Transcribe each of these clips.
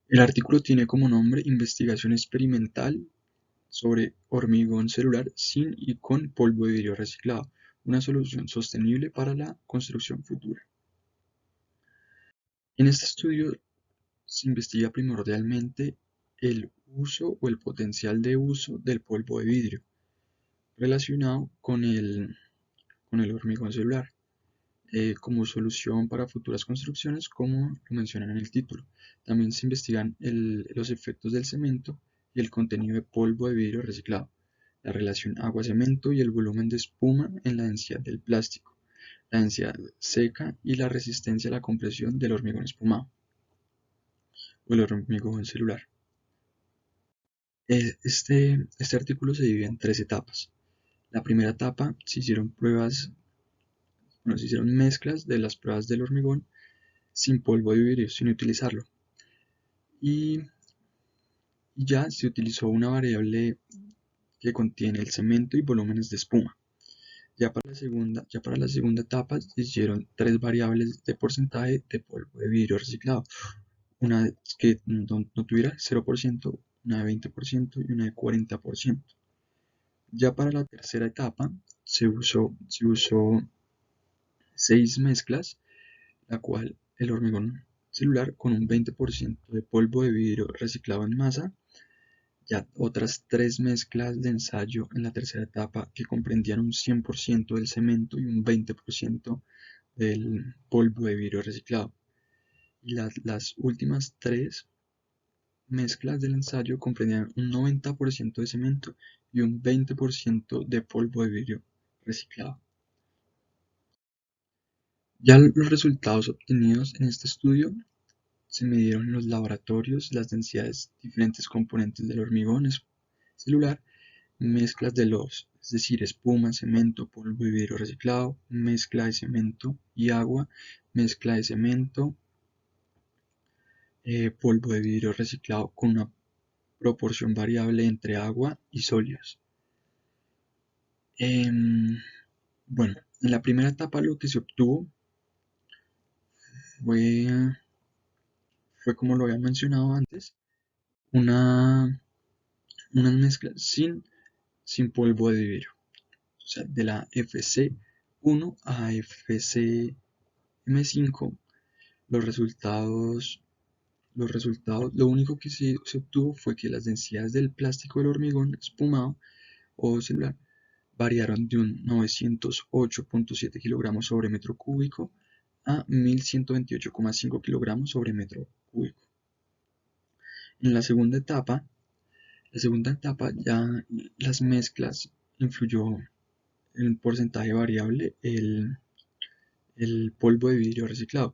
El artículo tiene como nombre Investigación experimental sobre hormigón celular sin y con polvo de vidrio reciclado, una solución sostenible para la construcción futura. En este estudio se investiga primordialmente el uso o el potencial de uso del polvo de vidrio relacionado con el hormigón celular como solución para futuras construcciones, como lo mencionan en el título. También se investigan los efectos del cemento y el contenido de polvo de vidrio reciclado, la relación agua-cemento y el volumen de espuma en la densidad del plástico, la densidad seca y la resistencia a la compresión del hormigón espumado o el hormigón celular. Este artículo se divide en tres etapas. La primera etapa se hicieron se hicieron mezclas de las pruebas del hormigón sin polvo de vidrio, sin utilizarlo. Y ya se utilizó una variable que contiene el cemento y volúmenes de espuma. Ya para la segunda etapa se hicieron tres variables de porcentaje de polvo de vidrio reciclado. Una que no tuviera 0%, una de 20% y una de 40%. Ya para la tercera etapa se usó 6 mezclas, la cual el hormigón celular con un 20% de polvo de vidrio reciclado en masa, ya otras 3 mezclas de ensayo en la tercera etapa que comprendían un 100% del cemento y un 20% del polvo de vidrio reciclado. Y las últimas 3 mezclas del ensayo comprendían un 90% de cemento y un 20% de polvo de vidrio reciclado. Ya los resultados obtenidos en este estudio se midieron en los laboratorios las densidades de diferentes componentes del hormigón celular, mezclas es decir, espuma, cemento, polvo y vidrio reciclado, mezcla de cemento y agua, mezcla de cemento, polvo de vidrio reciclado con una proporción variable entre agua y sólidos. Bueno, en la primera etapa lo que se obtuvo fue, fue como lo había mencionado antes, una, una mezcla sin polvo de vidrio, o sea, de la FC1 a FCM5. Lo único que se obtuvo fue que las densidades del plástico del hormigón espumado o celular variaron de un 908,7 kilogramos sobre metro cúbico a 1128,5 kilogramos sobre metro cúbico. En la segunda etapa ya las mezclas influyó en porcentaje variable el polvo de vidrio reciclado.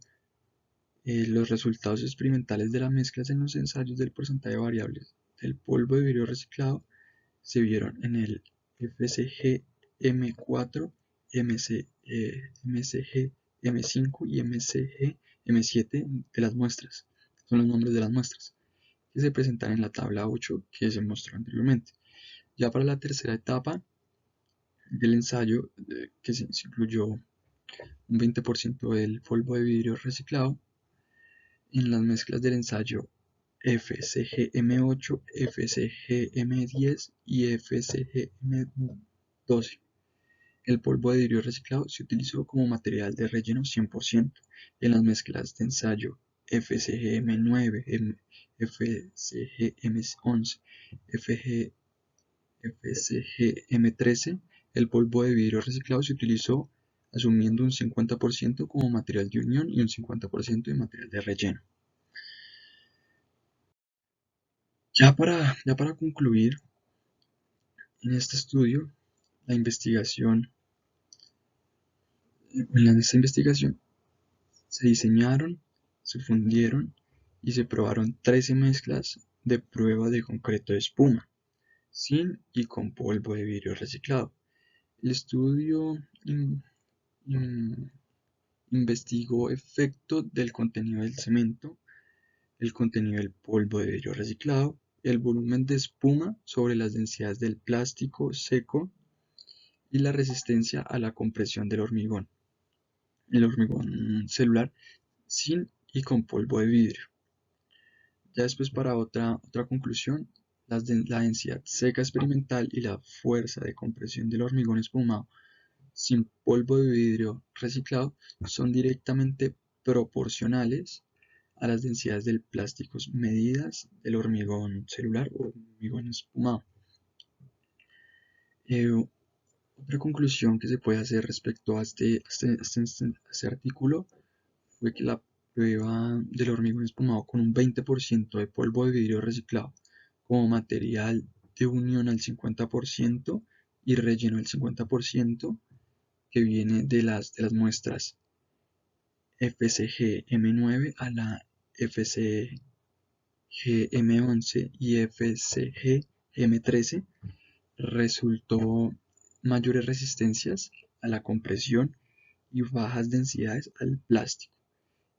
Los resultados experimentales de las mezclas en los ensayos del porcentaje variable del polvo de vidrio reciclado se vieron en el FCG M4, MCG M5 y MCG M7 de las muestras. Son los nombres de las muestras que se presentan en la tabla 8 que se mostró anteriormente. Ya para la tercera etapa del ensayo, que se incluyó un 20% del polvo de vidrio reciclado, en las mezclas del ensayo FCGM8, FCGM10 y FCGM12. El polvo de vidrio reciclado se utilizó como material de relleno 100% en las mezclas de ensayo FCGM9, FCGM11, FCGM13. El polvo de vidrio reciclado se utilizó asumiendo un 50% como material de unión y un 50% de material de relleno. Ya para concluir, en este estudio, en esta investigación se diseñaron, se fundieron y se probaron 13 mezclas de prueba de concreto de espuma, sin y con polvo de vidrio reciclado. El estudio in- investigó efecto del contenido del cemento, el contenido del polvo de vidrio reciclado, el volumen de espuma sobre las densidades del plástico seco y la resistencia a la compresión del hormigón, el hormigón celular sin y con polvo de vidrio. Ya después para otra conclusión, la densidad seca experimental y la fuerza de compresión del hormigón espumado sin polvo de vidrio reciclado son directamente proporcionales a las densidades del plástico medidas del hormigón celular o hormigón espumado. Otra conclusión que se puede hacer respecto a este artículo fue que la prueba del hormigón espumado con un 20% de polvo de vidrio reciclado como material de unión al 50% y relleno al 50% que viene de las muestras FCG-M9 a la FCG-M11 y FCG-M13 resultó mayores resistencias a la compresión y bajas densidades al plástico,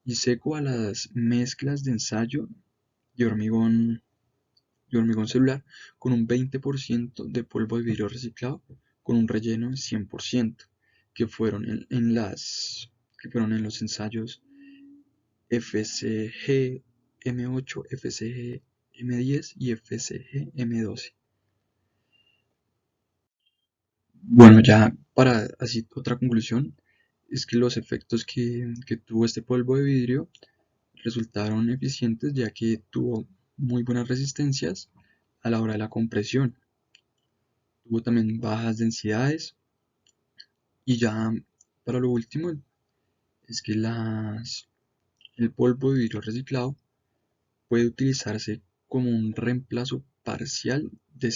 y seco a las mezclas de ensayo de hormigón celular con un 20% de polvo de vidrio reciclado con un relleno de 100%, que fueron en los ensayos FCG M8, FCG M10 y FCG M12. Bueno, ya para así otra conclusión es que los efectos que tuvo este polvo de vidrio resultaron eficientes, ya que tuvo muy buenas resistencias a la hora de la compresión. Tuvo también bajas densidades, y ya para lo último es que el polvo de vidrio reciclado puede utilizarse como un reemplazo parcial del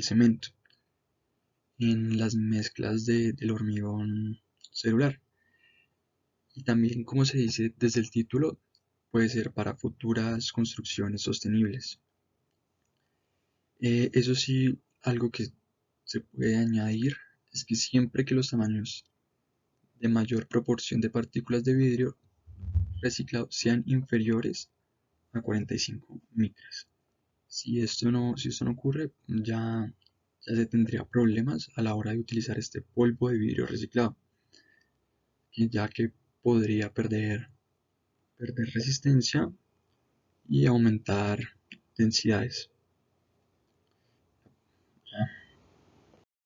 cemento en las mezclas del hormigón celular. Y también, como se dice desde el título, puede ser para futuras construcciones sostenibles. Eso sí, algo que se puede añadir es que siempre que los tamaños de mayor proporción de partículas de vidrio reciclado sean inferiores a 45 micras. Si esto no ocurre, ya se tendría problemas a la hora de utilizar este polvo de vidrio reciclado, ya que podría perder resistencia y aumentar densidades.